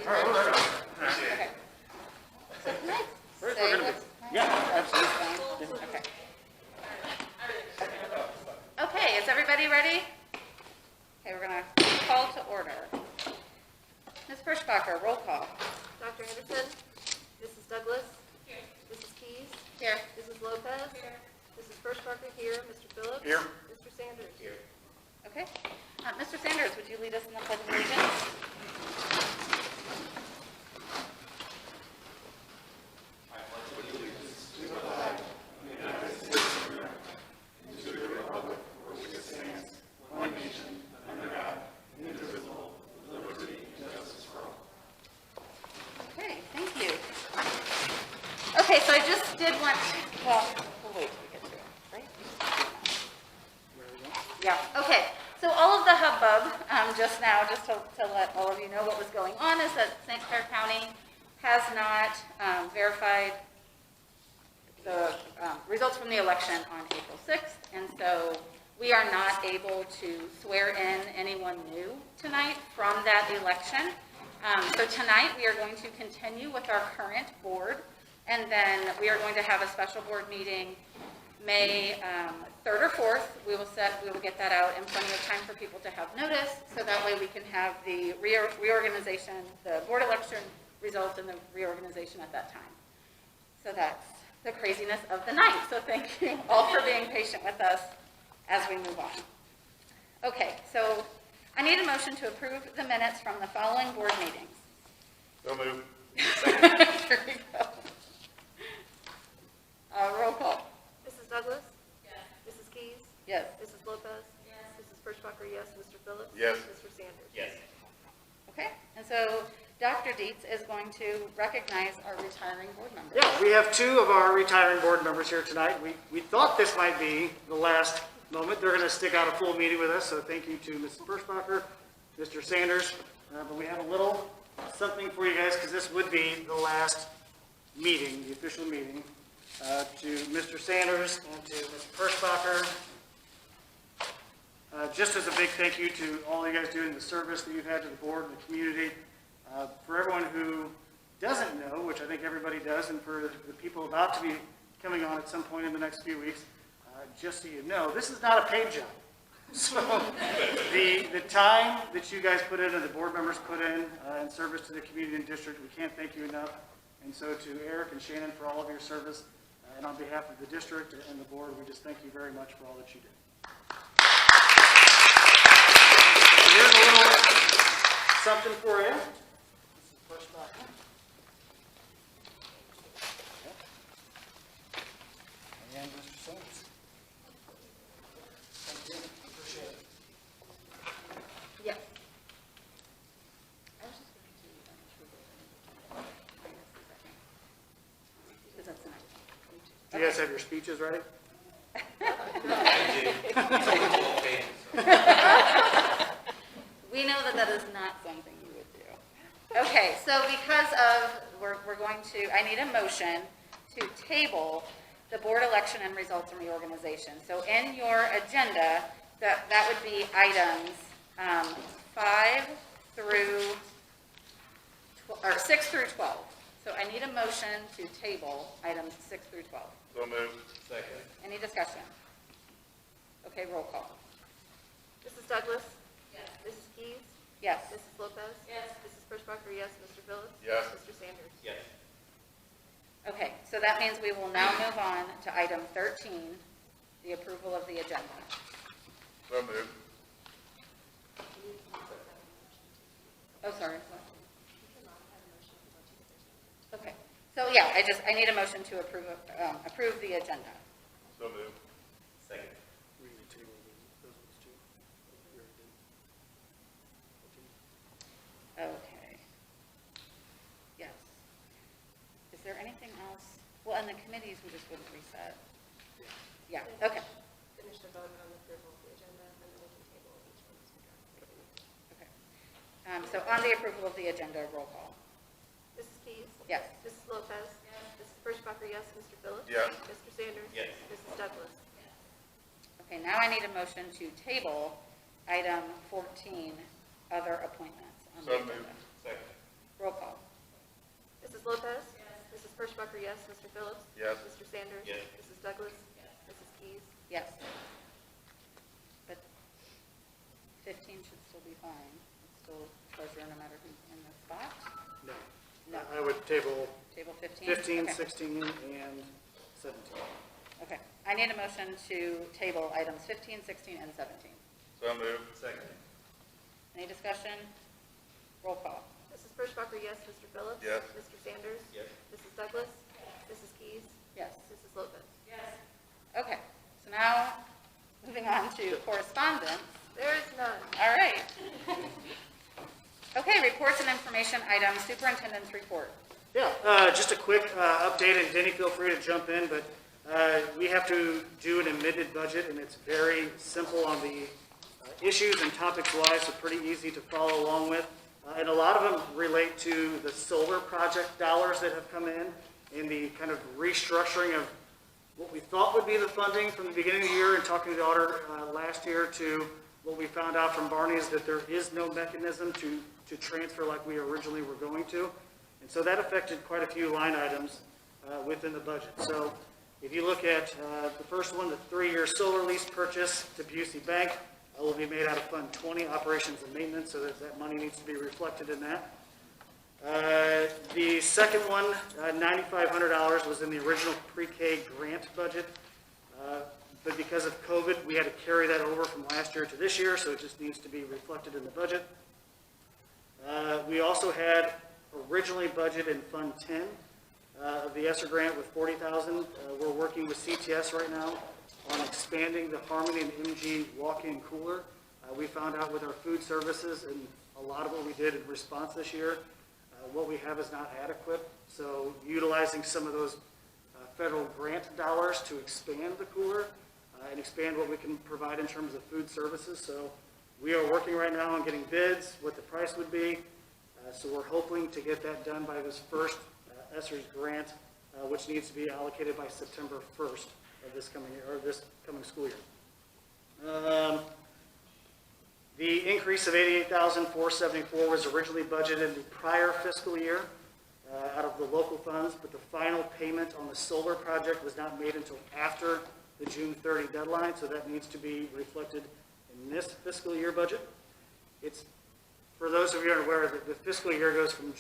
All right, all right. Okay. So can I First, say we're gonna what's... Yeah, absolutely. Okay. Okay, is everybody ready? Okay, we're going to call to order. Ms. Perschbacher, roll call. Dr. Anderson? Mrs. Douglas? Here. Mrs. Keys? Here. Mrs. Lopez? Here. Mrs. Perschbacher here. Mr. Phillips? Here. Mr. Sanders? Here. Okay. Mr. Sanders, would you lead us in the Pledge of Allegiance? Okay, thank you. Okay, so I just did want, well, we'll wait till we get to it, right? Yeah, okay. So all of the hubbub just now, just to let all of you know what was going on, is that St. Clair County has not verified the results from the election on April 6th, and so we are not able to swear in anyone new tonight from that election. So tonight we are going to continue with our current board, and then we are going to have a special board meeting May 3rd or 4th. We will get that out in plenty of time for people to have notice, so that way we can have the reorganization, the board election results and the reorganization at that time. So that's the craziness of the night. So thank you all for being patient with us as we move on. Okay, so I need a motion to approve the minutes from the following board meetings. So move. Here we go. Roll call. Mrs. Douglas? Yes. Mrs. Keys? Yes. Mrs. Lopez? Yes. Mrs. Perschbacher, yes. Mr. Phillips? Yes. Mr. Sanders? Yes. Okay, and so Dr. Dietz is going to recognize our retiring board members. Yeah, we have two of our retiring board members here tonight. We thought this might be the last moment. They're going to stick out a full meeting with us, so thank you to Mrs. Perschbacher, Mr. Sanders. But we have a little something for you guys, because this would be the last meeting, the official meeting. To Mr. Sanders and to Ms. Perschbacher, just as a big thank you to all you guys doing the service that you've had to the board and the community. For everyone who doesn't know, which I think everybody does, and for the people about to be coming on at some point in the next few weeks, just so you know, this is not a paid job. So the time that you guys put in and the board members put in service to the community and district, we can't thank you enough. And so to Eric and Shannon for all of your service, and on behalf of the district and the board, we just thank you very much for all that you did. So here's a little something for you. This is the first document. And Mr. Sanders. Thank you. Appreciate it. Yes. I was just going to approve it. Because that's the next one. Do you guys have your speeches ready? We know that that is not something you would do. Okay, so because of, we're going to, I need a motion to table the board election and results and reorganization. So in your agenda, that would be items 6 through 12. So I need a motion to table items 6 through 12. So move. Second. Any discussion? Okay, roll call. Mrs. Douglas? Yes. Mrs. Keys? Yes. Mrs. Lopez? Yes. Mrs. Perschbacher, yes. Mr. Phillips? Yes. Mr. Sanders? Yes. Okay, so that means we will now move on to item 13, the approval of the agenda. So move. Oh, sorry. What? Okay, so yeah, I need a motion to approve the agenda. So move. Second. We're going to table those ones too. Okay. Yes. Is there anything else? Well, and the committees, we just wouldn't reset. Yeah, okay. Finish the vote on the approval of the agenda, and then we can table each one as we go. Okay. So on the approval of the agenda, roll call. Mrs. Keys? Yes. Mrs. Lopez? Yes. Mrs. Perschbacher, yes. Mr. Phillips? Yes. Mr. Sanders? Yes. Mrs. Douglas? Okay, now I need a motion to table item 14, other appointments on the So agenda. move. Second. Roll call. Mrs. Lopez? Yes. Mrs. Hirschbacher, yes. Mr. Phillips? Yes. Mr. Sanders? Yes. Mrs. Douglas? Yes. Mrs. Keys? Yes. But 15 should still be fine. It's still pleasure no matter who's in the spot. No. No. I would table Table 15? 15, Okay. 16, and 17. Okay. I need a motion to table items 15, 16, and 17. So moved. Second. Any discussion? Roll call. Mrs. Hirschbacher, yes. Mr. Phillips? Yes. Mr. Sanders? Yes. Mrs. Douglas? Mrs. Keys? Yes. Mrs. Lopez? Okay. So now, moving on to correspondence. There is none. All right. Okay, reports and information items, superintendent's report. Yeah, just a quick update, and Denny, feel free to jump in, but we have to do an amended budget, and it's very simple on the issues and topics wise, so pretty easy to follow along with. And a lot of them relate to the solar project dollars that have come in the kind of restructuring of what we thought would be the funding from the beginning of the year, and talking to the auditor last year, to what we found out from Barney is that there is no mechanism to transfer like we originally were going to. And so that affected quite a few line items within the budget. So if you look at the first one, the 3-year solar lease purchase to Busey Bank will be made out of Fund 20, Operations and Maintenance, so that money needs to be reflected in that. The second one, $9,500, was in the original pre-K grant budget. But because of COVID, we had to carry that over from last year to this year, so it just needs to be reflected in the budget. We also had originally budgeted in Fund 10 of the ESSER grant with $40,000. We're working with CTS right now on expanding the Harmony and MG walk-in cooler. We found out with our food services and a lot of what we did in response this year, what we have is not adequate. So utilizing some of those federal grant dollars to expand the cooler and expand what we can provide in terms of food services. So we are working right now on getting bids, what the price would be. So we're hoping to get that done by this first ESSER's grant, which needs to be allocated by September 1st of this coming year, or this coming school year. The increase of $88,474 was originally budgeted in the prior fiscal year out of the local funds, but the final payment on the solar project was not made until after the June 30 deadline, so that needs to be reflected in this fiscal year budget. It's, for those of you who are aware, that the fiscal year goes from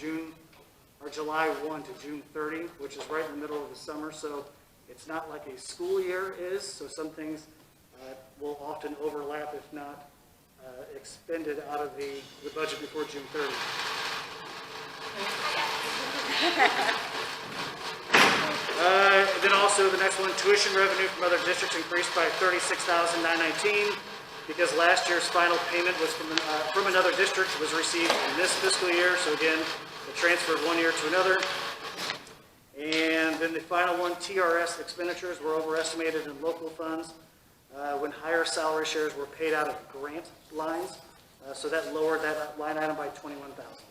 July 1 to June 30, which is right in the middle of the summer, so it's not like a school year is, so some things will often overlap, if not expended out of the budget before June 30. Then also the next one, tuition revenue from other districts increased by $36,919 because last year's final payment was from another district, was received in this fiscal year. So again, the transfer of one year to another. And then the final one, TRS expenditures were overestimated in local funds when higher salary shares were paid out of grant lines. So that lowered that line item by $21,000.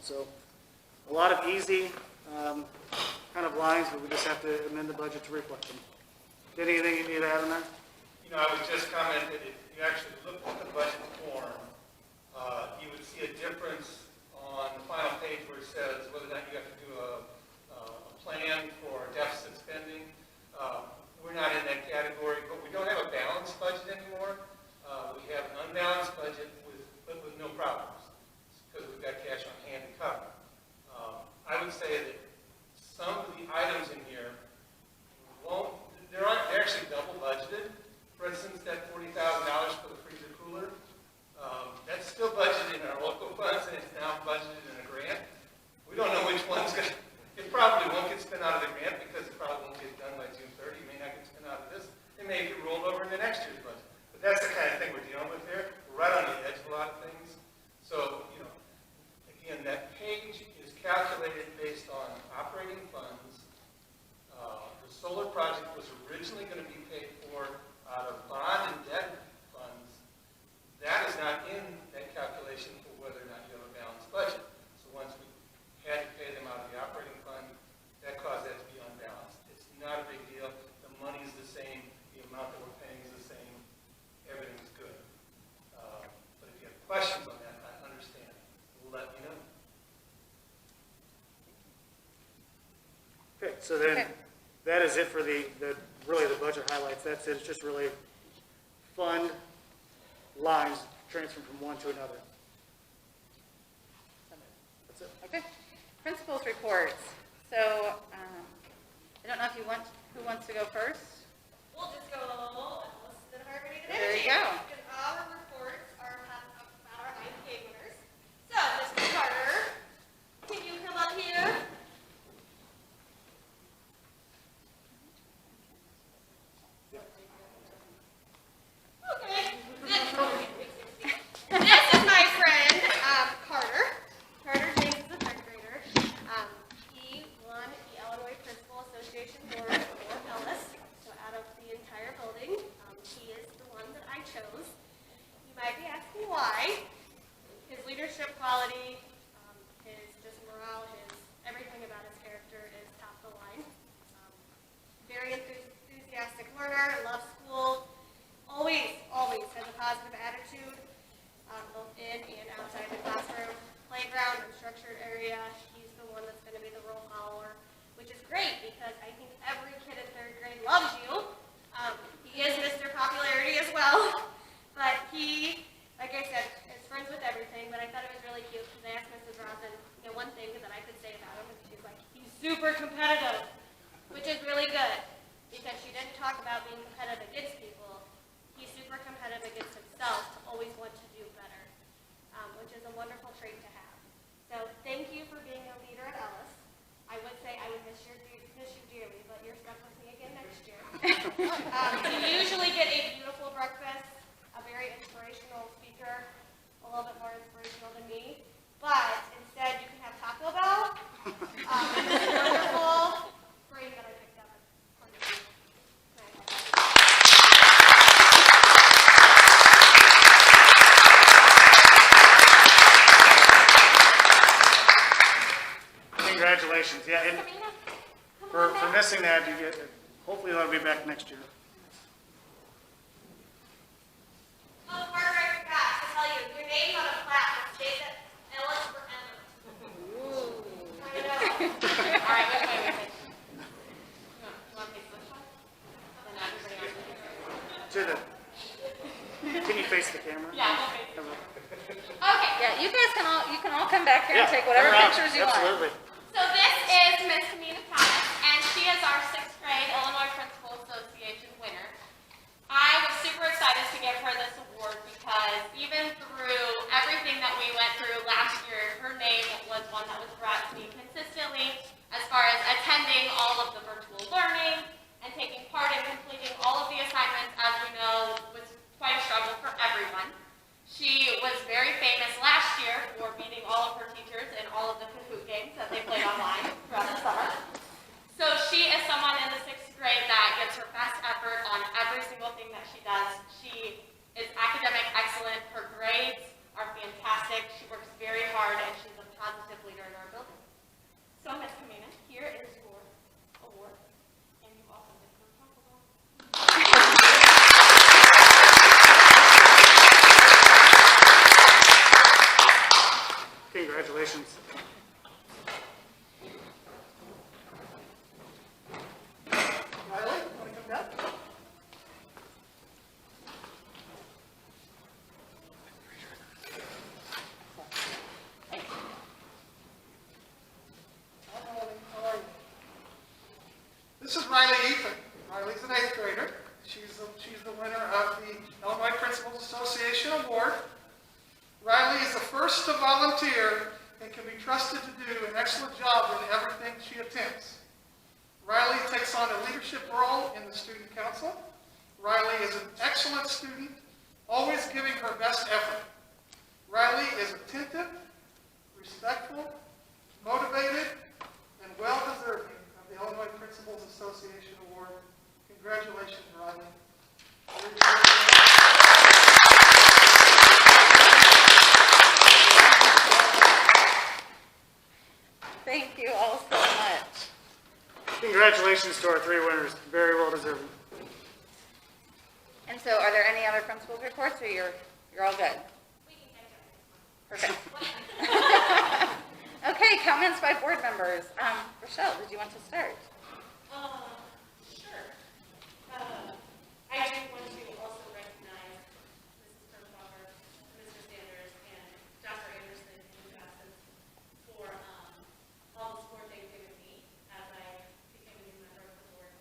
So a lot of easy kind of lines, but we just have to amend the budget to reflect them. Anything you need to add on that? You know, I would just comment that if you actually look at the budget form, you would see a difference on the final page where it says whether or not you have to do a plan for deficit spending. We're not in that category, but we don't have a balanced budget anymore. We have an unbalanced budget with no problems because we've got cash on hand to cover. I would say that some of the items in here they're actually double budgeted. For instance, that $40,000 for the freezer cooler, that's still budgeted in our local funds, and it's now budgeted in a grant. We don't know which one's going to, it probably won't get spent out of the grant because it probably won't get done by June 30. It may not get spent out of this. It may get rolled over into next year's budget. But that's the kind of thing we're dealing with here. We're right on the edge of a lot of things. So, you know, again, that page is calculated based on operating funds. The solar project was originally going to be paid for out of bond and debt funds. That is not in that calculation for whether or not you have a balanced budget. So once we had to pay them out of the operating fund, that caused that to be unbalanced. It's not a big deal. The money is the same. The amount that we're paying is the same. Everything's good. But if you have questions on that, I understand. Let me know. so then, Okay. that is it for really the budget highlights. That's it. It's just really fund lines transferring from one to another. That's it. Okay. Principals reports. So, I don't know if who wants to go first? We'll just go Alice and Harmony to There you go. Because our reports are about our IPA winners. So, Mr. Carter, can you come up here? Okay. This is my friend, Carter. Carter James is a third grader. He won the Illinois Principal Association Award for Ellis. So out of the entire building, he is the one that I chose. You might be asking why. His leadership quality, his just morale, everything about his character is top of the line. Very enthusiastic learner, loves school, always has a positive attitude, both in and outside the classroom, playground, and structured area. He's the one that's going to be the role follower, which is great because I think every kid in third grade loves you. He is Mr. Popularity as well, but he, like I said, is friends with everything, but I thought it was really cute because I asked Mrs. Rosin, one thing that I could say about him, and she's like, he's super competitive, which is really good because she didn't talk about being competitive against people. He's super competitive against himself to always want to do better, which is a wonderful trait to have. So thank you for being a leader at Ellis. I would say I would miss you dearly, but you're stuck with me again next year. You usually get a beautiful breakfast, a very inspirational speaker, a little bit more inspirational than me, but instead you can have Taco Bell. It's a wonderful frame that I picked up. Congratulations. Yeah, and for missing that, you get, hopefully that'll be back next year. Oh, Carter, I forgot to tell you, your name's on a plaque that stays at Ellis forever. I know. All right, wait. You want to face this one? Then everybody else. Can you face the camera? Yeah, we'll face it. Okay, Yeah, you can all come back here and Yeah, take whatever around. pictures you want. Absolutely. so this is Miss Kamina Thomas, and she is our 6th grade Illinois Principal Association winner. I was super excited to give her this award because even through everything that we went through last year, her name was one that was brought to me consistently as far as attending all of the virtual learning and taking part in completing all of the assignments, as we know, was quite a struggle for everyone. She was very famous last year for beating all of her teachers in all of the Kahoot games that they played online throughout the summer. So she is someone in the 6th grade that gives her best effort on every single thing that she does. She is academic excellent. Her grades are fantastic. She works very hard, and she's a positive leader in our building. So, Ms. Kamina, here is your award, and you also get her Taco Bell. Congratulations. Riley, want to come down? How are you? This is Riley Ethan. Riley's an 8th grader. She's the winner of the Illinois Principals Association Award. Riley is the first to volunteer and can be trusted to do an excellent job in everything she attempts. Riley takes on a leadership role in the student council. Riley is an excellent student, always giving her best effort. Riley is attentive, respectful, motivated, and well-deserving of the Illinois Principals Association Award. Congratulations, Riley. Thank you all so much. Congratulations to our 3 winners. Very well deserved. And so are there any other principals reports, or you're all good? We can catch up. Perfect. Okay, comments by board members. Rochelle, did you want to start? Sure. I do want to also recognize Mrs. Kirschbacher, Mr. Sanders, and Dr. Anderson in his absence for all the support they've given me as I became a new member of the board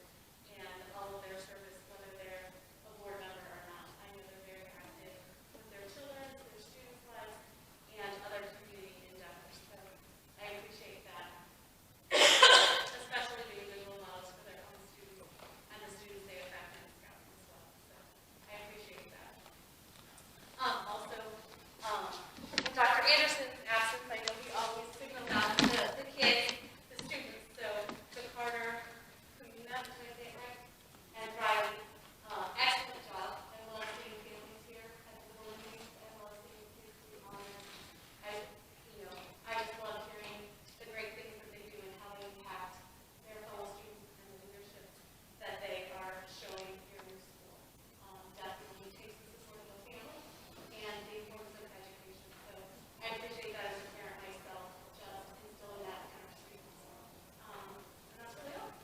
and all of their service, whether they're a board member or not. I know they're very active with their children, their students' lives, and other community endeavors. So I appreciate that. Especially being visual models for their own students and the students they affect in Scouts as well. So I appreciate that. Also, in Dr. Anderson's absence, I know he always signaled out the kids, the students. So to Carter, who you met, did I say it right? And Riley, excellent job. I love seeing families here at the board meetings. I love seeing kids be honored. I just love hearing the great things that they do and how they impact their fellow students and the leadership that they are showing here in the school. Definitely takes the support of the family and the importance of education. So I appreciate that as a parent myself, just instilling that in our students. And that's really all.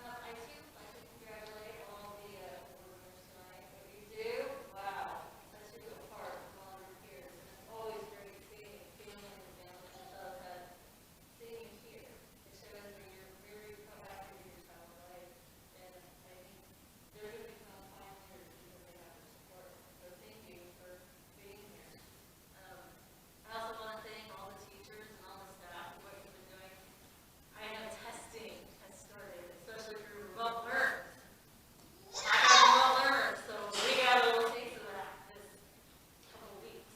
I too like to congratulate all the board members tonight. What you do, wow, sets you apart from all your peers. And it's always great seeing a feeling and family that does that. Seeing you here, it shows that you're very proactive in your child's life. And I think they're going to become pioneers because they have your support. So thank you for being here. I also want to thank all the teachers and all the staff for what you've been doing. I know testing has started, especially for remote learners. I got remote learners, so we got a little taste of that this couple of weeks.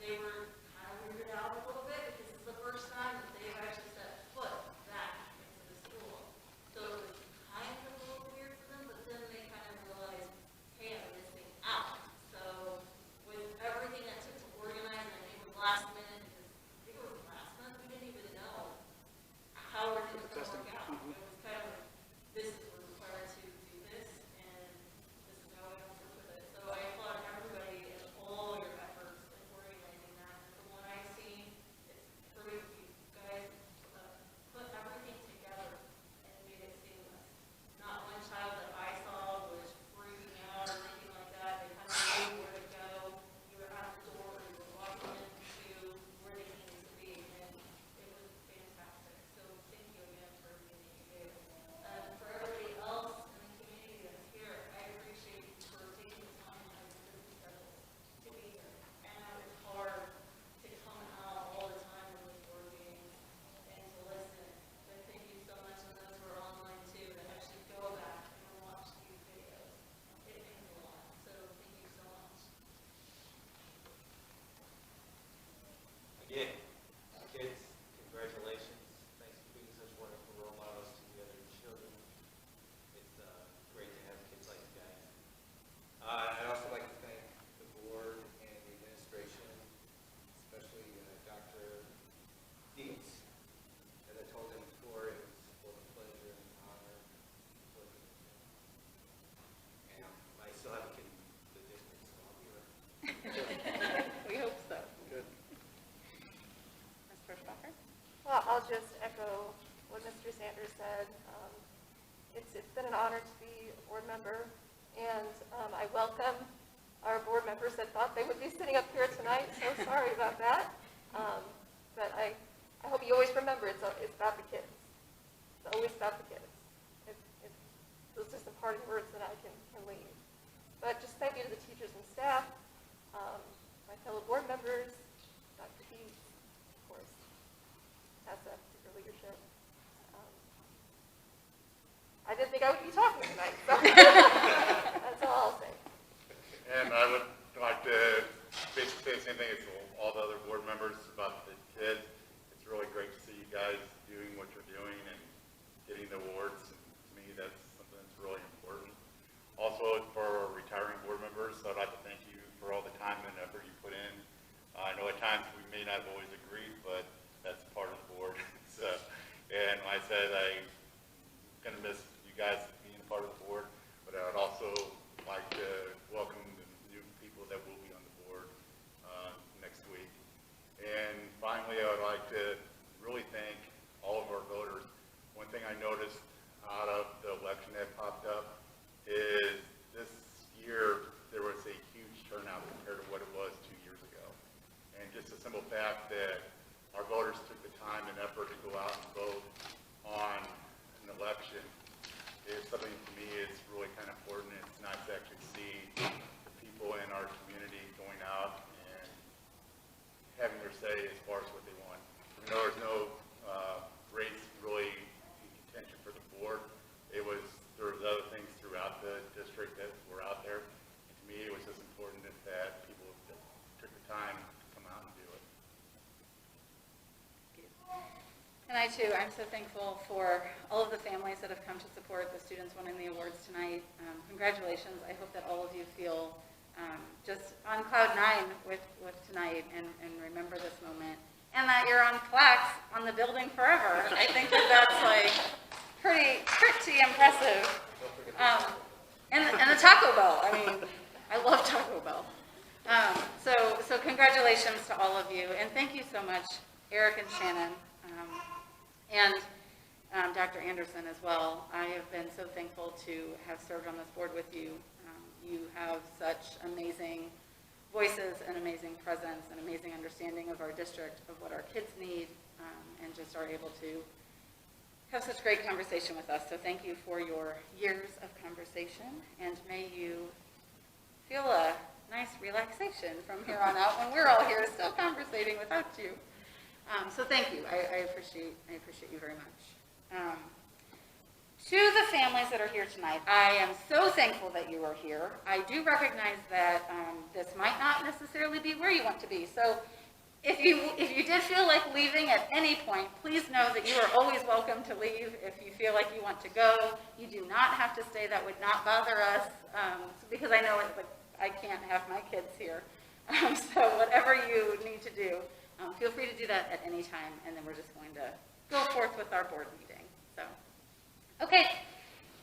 They were kind of weirded out a little bit because it's the first time that they've actually set foot back into the school. So it was kind of a little weird for them, but then they kind of realized, hey, I'm missing out. So with everything that took to organize, and I think it was last minute, because I think it was last month, we didn't even know how everything was going to work out. It was kind of, this is we're required to do this, and this is how we have to with it. So I applaud everybody and all your efforts in organizing that. From what I've seen, it's great. You guys put everything together and made it seamless. Not one child that I saw was freaking out or anything like that. They kind of knew where to go. You were out the door, you were walking into where they needed to be, and it was fantastic. So thank you again for everything that you did. For everybody else in the community that's here, I appreciate you for taking the time out of your busy schedules to be here. I know it's hard to come out all the time in these board meetings and to listen. But thank you so much, and those who are online too, that actually go back and watch these videos. It means a lot. So thank you so much. Again, kids, congratulations. Thanks for being such wonderful role models to the other children. It's great to have kids like you guys. I'd also like to thank the board and the administration, especially Dr. Dietz. As I told him before, it was both a pleasure and an honor working with him. And I still have a kid in the district, so I'll be around. We hope so. Good. Ms. Kirschbacher? Well, I'll just echo what Mr. Sanders said. It's been an honor to be a board member, and I welcome our board members that thought they would be sitting up here tonight. So sorry about that. But I hope you always remember it's about the kids. It's always about the kids. Those are some parting words that I can leave. But just thank you to the teachers and staff, my fellow board members, Dr. Keys, of course, Tessa, for your leadership. I didn't think I would be talking tonight, so that's all I'll say. And I would like to basically say the same thing as all the other board members about the kids. It's really great to see you guys doing what you're doing and getting the awards. And to me, that's something that's really important. Also, for retiring board members, I'd like to thank you for all the time and effort you put in. I know at times we may not have always agreed, but that's part of the board. And like I said, I'm going to miss you guys being a part of the board, but I would also like to welcome the new people that will be on the board next week. And finally, I would like to really thank all of our voters just the simple fact that our voters took the time and effort to go out and vote on an election is something to me is really kind of important. It's nice to actually see the people in our community going out and having their say as far as what they want. Even though there's no race really in contention for the board, there was other things throughout the district that were out there. And to me, it was just important that people took the time to come out and do it. And I too, I'm so thankful for all of the families that have come to support the students winning the awards tonight. Congratulations. I hope that all of you feel just on cloud nine with tonight and remember this moment. And that you're on plaques on the building forever. I think that that's like pretty impressive. And the Taco Bell. I mean, I love Taco Bell. So congratulations to all of you. And thank you so much, Eric and Shannon. And Dr. Anderson as well. I have been so thankful to have served on this board with you. You have such amazing voices and amazing presence and amazing understanding of our district, of what our kids need, and just are able to have such great conversation with us. So thank you for your years of conversation, and may you feel a nice relaxation from here on out when we're all here still conversating without you. So thank you. I appreciate you very much. To the families that are here tonight, I am so thankful that you are here. I do recognize that this might not necessarily be where you want to be. So if you did feel like leaving at any point, please know that you are always welcome to leave. If you feel like you want to go, you do not have to stay. That would not bother us because I know I can't have my kids here. So whatever you need to do, feel free to do that at any time, and then we're just going to go forth with our board meeting. So, okay,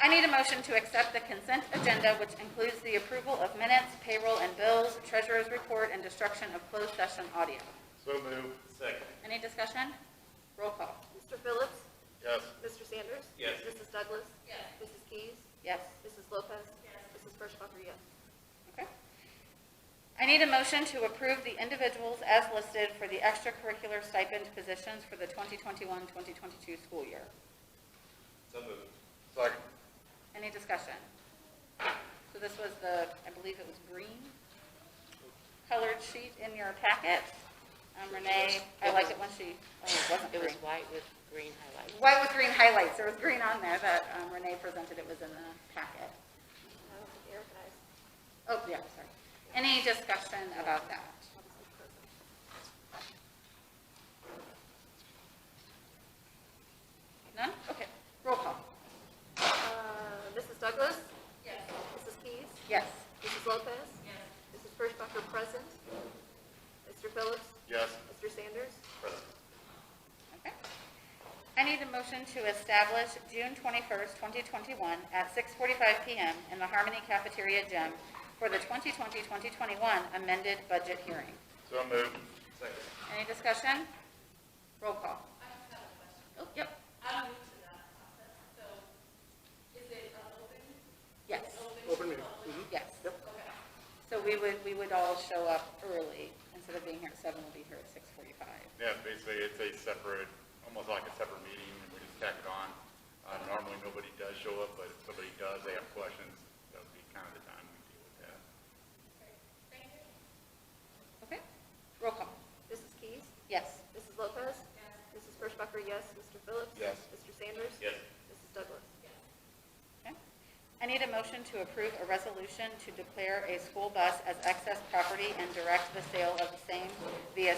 I need a motion to accept the consent agenda, which includes the approval of minutes, payroll and bills, treasurer's report, and destruction of closed session audio. So moved. Second. Any discussion? Roll call. Mr. Phillips? Yes. Mr. Sanders? Yes. Mrs. Douglas? Yes. Mrs. Keys? Yes. Mrs. Lopez? Yes. Mrs. Furschbacher, yes. Okay. I need a motion to approve the individuals as listed for the extracurricular stipend positions for the 2021-2022 school year. So moved. Second. Any discussion? So this was I believe it was green colored sheet in your packet. Renee, I liked it when it wasn't green. It was white with green highlights. White with green highlights. There was green on there that Renee presented. It was in the packet. I don't think Eric and I. Oh, yeah, sorry. Any discussion about that? None? Okay. Roll call. Mrs. Douglas? Yes. Mrs. Keys? Yes. Mrs. Lopez? Yes. Mrs. Furschbacher, present. Mr. Phillips? Yes. Mr. Sanders? Present. Okay. I need a motion to establish June 21st, 2021 at 6:45 p.m. in the Harmony Cafeteria Gym for the 2020-2021 amended budget hearing. So moved. Second. Any discussion? Roll call. I just have a question. Oh, yep. I'm new to that process, so is it open? Yes. Open meeting. Yes. Yep. Okay. So we would all show up early. Instead of being here at 7, we'll be here at 6:45. Yeah, basically it's a separate, almost like a separate meeting, and we just tack it on. Normally nobody does show up, but if somebody does, they have questions, that would be kind of the time we deal with that. Thank you. Okay. Roll call. Mrs. Keys? Yes. Mrs. Lopez? Yes. Mrs. Furschbacher, yes. Mr. Phillips? Yes. Mr. Sanders? Yes. Mrs. Douglas? Okay. I need a motion to approve a resolution to declare a school bus as excess property and direct the sale of the same via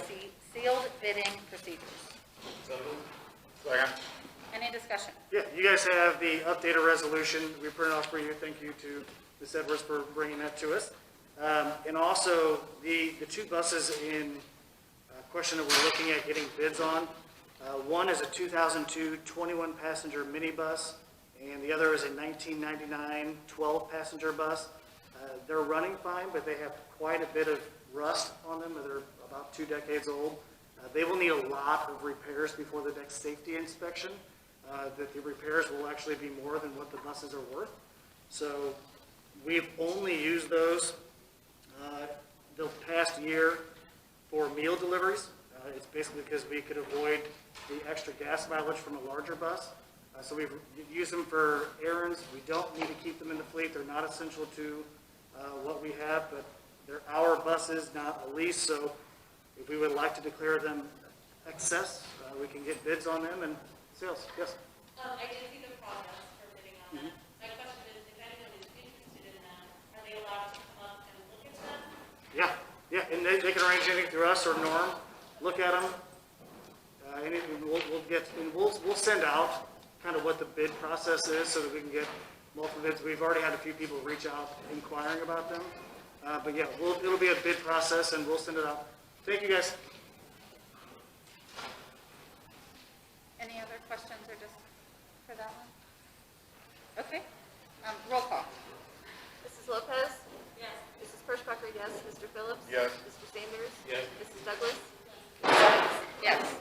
sealed bidding procedures. So moved. Second. Any discussion? Yeah, you guys have the updated resolution. We printed off for you. Thank you to Ms. Edwards for bringing that to us. And also, the two buses in question that we're looking at getting bids on, one is a 2002 21-passenger minibus, and the other is a 1999 12-passenger bus. They're running fine, but they have quite a bit of rust on them. They're about 2 decades old. They will need a lot of repairs before the next safety inspection. That the repairs will actually be more than what the buses are worth. So we've only used those the past year for meal deliveries. It's basically because we could avoid the extra gas mileage from a larger bus. So we've used them for errands. We don't need to keep them in the fleet. They're not essential to what we have, but they're our buses, not a lease. So if we would like to declare them excess, we can get bids on them and sales. Yes? I did see the process for bidding on that. My question is, if anyone is interested in them, are they allowed to come up and look at them? Yeah, and they can arrange anything through us or Norm. Look at them. We'll send out kind of what the bid process is so that we can get multiple bids. We've already had a few people reach out inquiring about them. But yeah, it'll be a bid process and we'll send it out. Thank you, guys. Any other questions or just for that one? Okay, roll call. Mrs. Lopez? Yes. Mrs. Pershbacher, yes. Mr. Phillips? Yes. Mr. Sanders? Yes. Mrs. Douglas? Yes.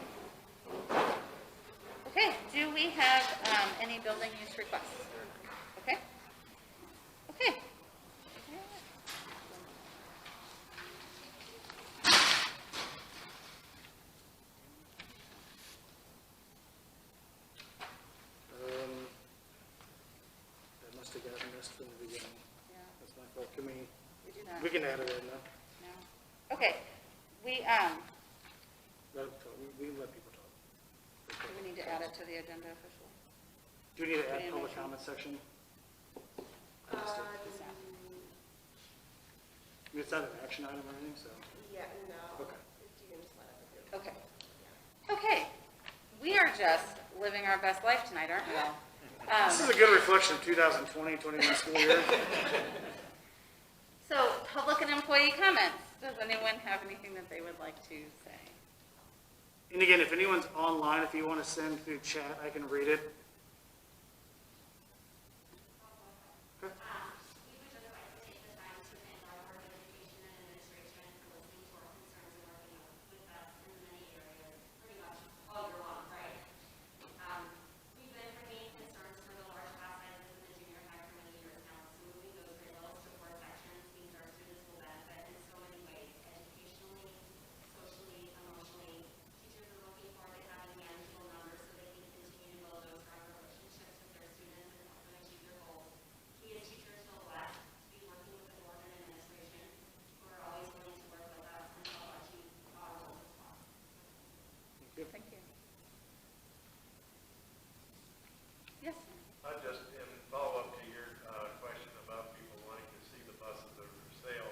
Okay, do we have any building use requests? Okay? Okay. That must have gotten missed from the beginning. Yeah, That's my fault. Can we we do not. can add it in though. No. Okay, we, Let them talk. We let people talk. do we need to add it to the agenda officially? Do we need to add Any public motion? comment section? I missed it. I mean, it's not an action item or anything, so. Yeah, no. Okay. You can just let it go. Okay. Okay, we are just living our best life tonight, aren't we all? This is a good reflection of 2020, 21 school year. So, public and employee comments. Does anyone have anything that they would like to say? And again, if anyone's online, if you want to send through chat, I can read it. Okay. We would just like to take the time to thank our Board of Education and Administration for listening to our concerns and working with us in many areas, pretty much all year long, right? We've been bringing concerns for the large class sizes in the junior high for many years now, so moving those grade levels to 4 sections means our students will benefit in so many ways, educationally, socially, emotionally. Teachers are looking forward to having manageable numbers so they can continue to build those strong relationships with their students and help them achieve their goals. We as teachers feel blessed to be working with the board and administration who are always willing to work with us and help achieve our goals as well. Thank you. Yes? Just in follow-up to your question about people wanting to see the buses that are for sale,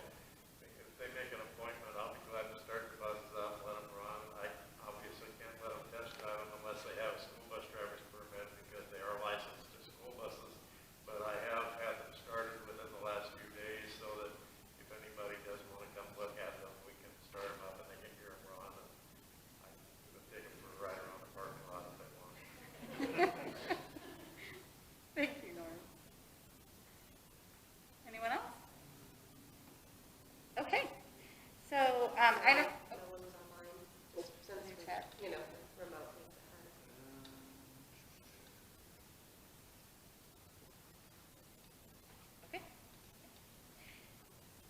if they make an appointment, I'll be glad to start the buses out and let them run. I obviously can't let them test drive them unless they have a school bus driver's permit because they are licensed to school buses. But I have had them started within the last few days so that if anybody does want to come look at them, we can start them up and they can hear them run. And I can take them for a ride around the parking lot if they want. Thank you, Norm. Anyone else? Okay, so, item, No one was online, since, Let me check. you know, remote makes it hard. okay.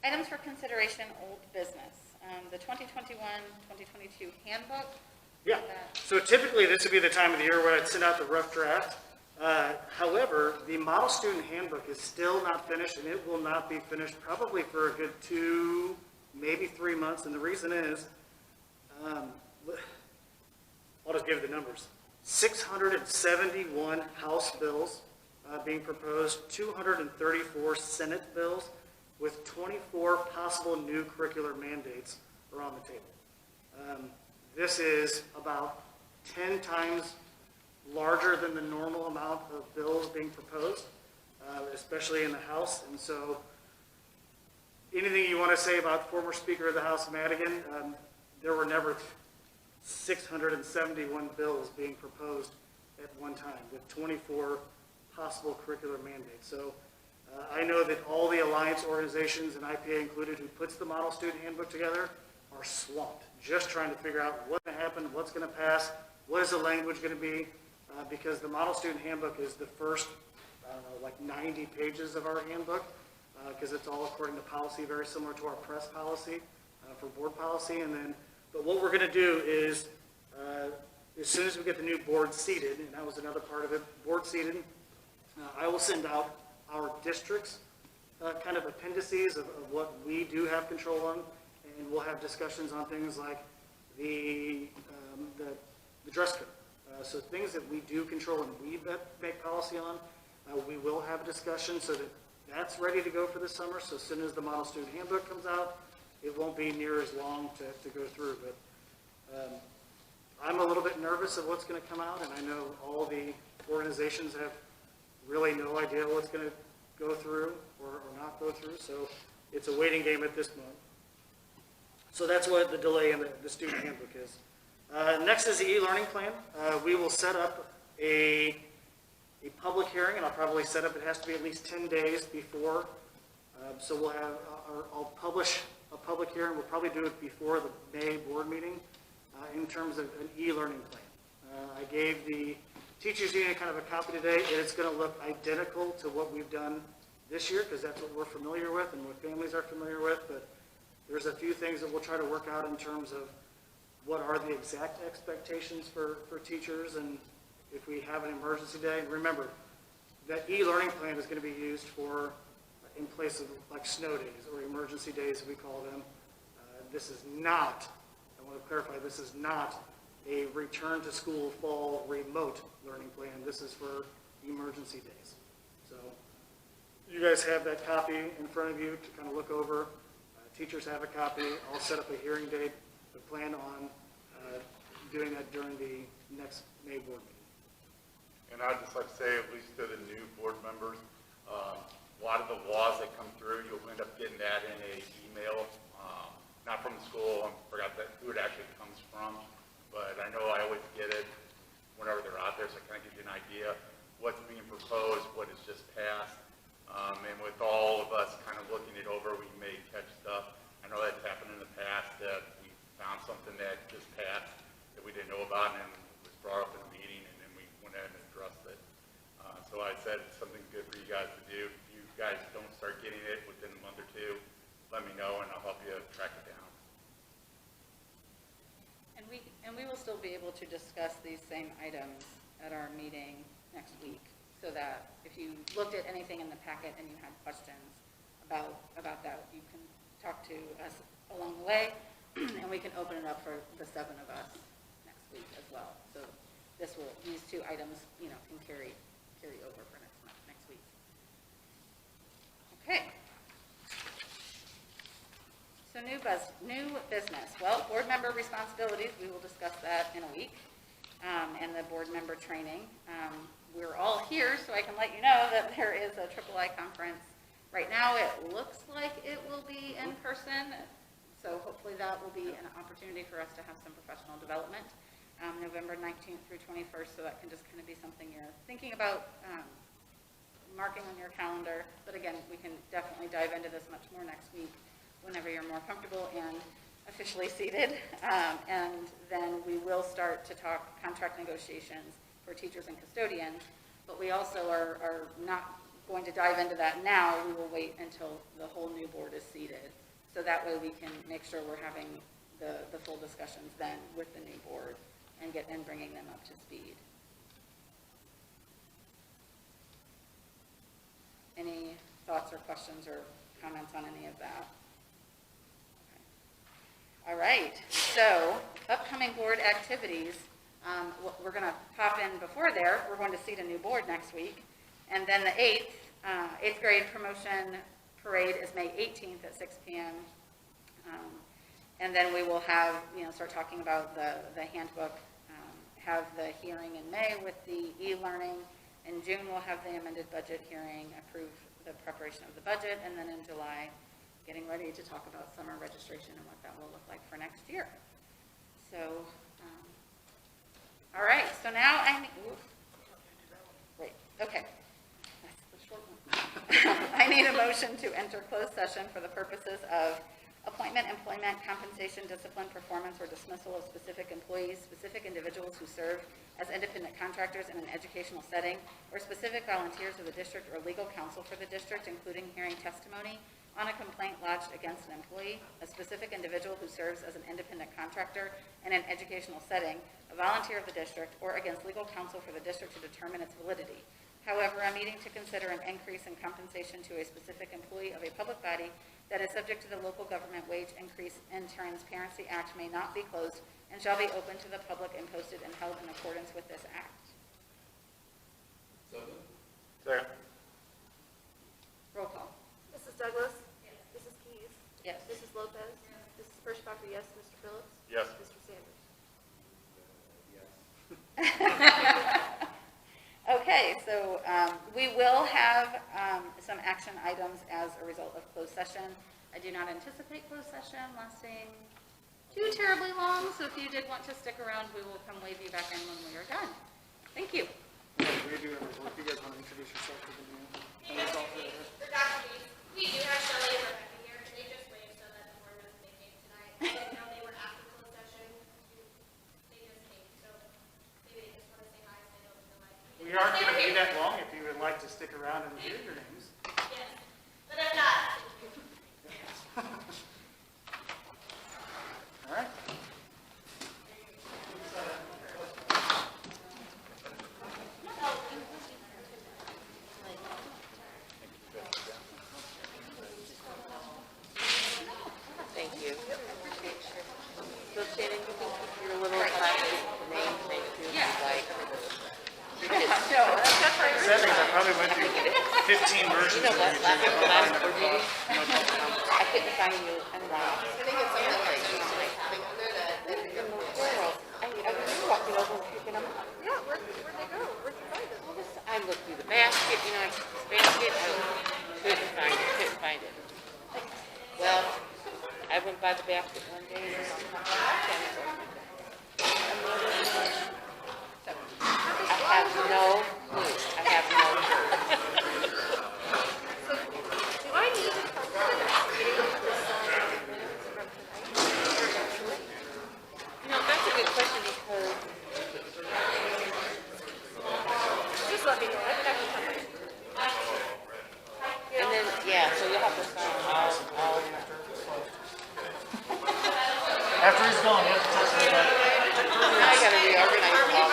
Items for consideration, old business. The 2021-2022 handbook. Yeah, so typically this would be the time of the year where I'd send out the rough draft. However, the model student handbook is still not finished and it will not be finished probably for a good 2, maybe 3 months. And the reason is, I'll just give you the numbers. 671 House bills being proposed, 234 Senate bills, with 24 possible new curricular mandates are on the table. This is about 10 times larger than the normal amount of bills being proposed, especially in the House. And so anything you want to say about former Speaker of the House, Madigan, there were never 671 bills being proposed at one time with 24 possible curricular mandates. So I know that all the alliance organizations, and IPA included, who puts the model student handbook together are swamped, just trying to figure out what's going to happen, what's going to pass, what is the language going to be, because the model student handbook is the first, I don't know, like 90 pages of our handbook, because it's all according to policy, very similar to our press policy for board policy, and then But what we're going to do is, as soon as we get the new board seated, and that was another part of it, board seated, I will send out our district's kind of appendices of what we do have control on, and we'll have discussions on things like the dress code. So things that we do control and we make policy on, we will have a discussion so that that's ready to go for the summer. So as soon as the model student handbook comes out, it won't be near as long to go through. But I'm a little bit nervous of what's going to come out, and I know all the organizations have really no idea what's going to go through or not go through. So it's a waiting game at this moment. So that's what the delay in the student handbook is. Next is the e-learning plan. We will set up a public hearing, and I'll probably set up, it has to be at least 10 days before. So we'll have, I'll publish a public hearing. We'll probably do it before the May board meeting in terms of an e-learning plan. I gave the teachers union kind of a copy today, and it's going to look identical to what we've done this year because that's what we're familiar with and what families are familiar with. But there's a few things that we'll try to work out in terms of what are the exact expectations for teachers, and if we have an emergency day. And remember, that e-learning plan is going to be used for in place of like snow days or emergency days, we call them. This is not, I want to clarify, this is not a return to school fall remote learning plan. This is for emergency days. So you guys have that copy in front of you to kind of look over. Teachers have a copy. I'll set up a hearing date. We plan on doing that during the next May board meeting. And I'd just like to say, at least to the new board members, a lot of the laws that come through, you'll end up getting that in an email, not from the school. I forgot who it actually comes from, but I know I always get it whenever they're out there, so it kind of gives you an idea what's being proposed, what is just passed. And with all of us kind of looking it over, we may catch stuff. I know that's happened in the past that we found something that just passed that we didn't know about, and it was brought up in a meeting, and then we went ahead and addressed it. So I said it's something good for you guys to do. If you guys don't start getting it within a month or two, let me know, and I'll help you track it down. And we will still be able to discuss these same items at our meeting next week, so that if you looked at anything in the packet and you had questions about that, you can talk to us along the way, and we can open it up for the 7 of us next week as well. So these 2 items, can carry over for next week. Okay. So new business. Well, board member responsibilities, we will discuss that in a week, and the board member training. We're all here, so I can let you know that there is a III conference. Right now, it looks like it will be in person, so hopefully that will be an opportunity for us to have some professional development. November 19th through 21st, so that can just kind of be something you're thinking about, marking on your calendar. But again, we can definitely dive into this much more next week whenever you're more comfortable and officially seated. And then we will start to talk contract negotiations for teachers and custodians, but we also are not going to dive into that now. We will wait until the whole new board is seated. So that way we can make sure we're having the full discussions then with the new board and bringing them up to speed. Any thoughts or questions or comments on any of that? Okay. All right, so upcoming board activities. We're going to pop in before there. We're going to seat a new board next week. And then the 8th grade promotion parade is May 18th at 6 p.m. And then we will have, start talking about the handbook, have the hearing in May with the e-learning. In June, we'll have the amended budget hearing, approve the preparation of the budget, and then in July, getting ready to talk about summer registration and what that will look like for next year. So, all right, so now wait, okay. That's the short one. I need a motion to enter closed session for the purposes of appointment, employment, compensation, discipline, performance, or dismissal of specific employees, specific individuals who serve as independent contractors in an educational setting, or specific volunteers of the district or legal counsel for the district, including hearing testimony, on a complaint lodged against an employee, a specific individual who serves as an independent contractor in an educational setting, a volunteer of the district, or against legal counsel for the district to determine its validity. However, a meeting to consider an increase in compensation to a specific employee of a public body that is subject to the Local Government Wage Increase and Transparency Act may not be closed and shall be open to the public and posted and held in accordance with this act. Second. Roll call. Mrs. Douglas? Yes. Mrs. Keys? Yes. Mrs. Lopez? Yes. Mrs. Furchbacher, yes. Mr. Phillips? Yes. Mr. Sanders? Okay, so we will have some action items as a result of closed session. I do not anticipate closed session lasting too terribly long, so if you did want to stick around, we will come wave you back in when we are done. Thank you. We do have a report. If you guys want to introduce yourself to the new. Hey guys, for Dr. Keys, we do have Shelley and Rebecca here, and they just waved so that the board knows they came tonight. I didn't know they were after closed session. They just came, so maybe they just want to say hi, say hello to life. We aren't going to be that long if you would like to stick around and hear your names. Yes, but if not, All right. Thank you. So Shannon, you can keep your little plastic name thing too, if you'd like. No, that's right. That means I probably went through 15 versions. You know what, of last YouTube. board meeting, I couldn't find you, I don't know. I think it's something like in the world. I mean, you walking over and picking them up. Yeah, where'd they go? Where'd you find them? I looked through the basket, you know, I took this basket, I couldn't find it. Well, I went by the basket one day and I have no clue. I have no clue. Do I need to come to the next meeting to sign the minutes from tonight? You know, that's a good question because Just let me know. I can come in. and then, yeah, so you'll have to sign all After he's gone, you have to touch that. I gotta reorganize all